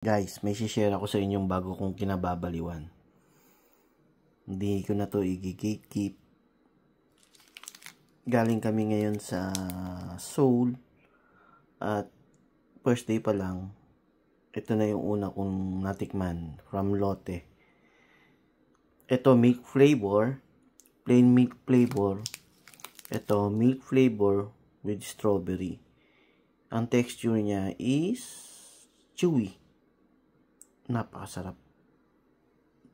Guys, may share ako sa inyong bago kong kinababaliwan. Hindi ko na to i-keep. Galing kami ngayon sa Seoul at first day pa lang, ito na yung una kong natikman from Lotte. Ito milk flavor, plain milk flavor. Ito milk flavor with strawberry. Ang texture niya is chewy. Napakasarap.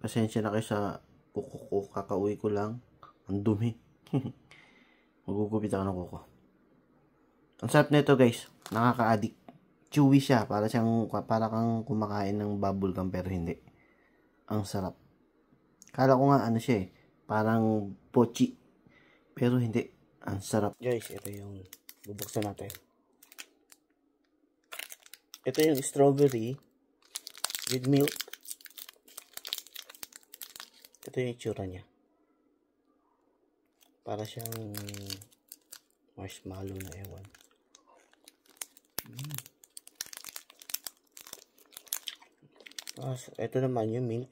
Pasensya na kayo sa kuko ko. Kakauwi ko lang. Ang dumi. Magugupit ako ng kuko. Ang sarap nito guys. Nakaka-addict. Chewy siya. Para kang kumakain ng bubble gum pero hindi. Ang sarap. Kala ko nga ano siya eh. Parang pochi. Pero hindi. Ang sarap. Guys, ito yung bubuksan natin. Ito yung strawberry with milk. Ito yung itsura niya. Para siyang marshmallow na ewan. Ito naman yung milk.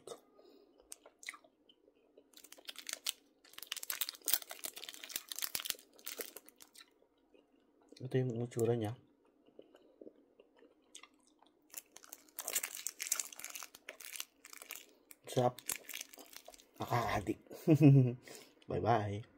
Ito yung itsura niya. Sarap. Nakaka-addict. Bye-bye.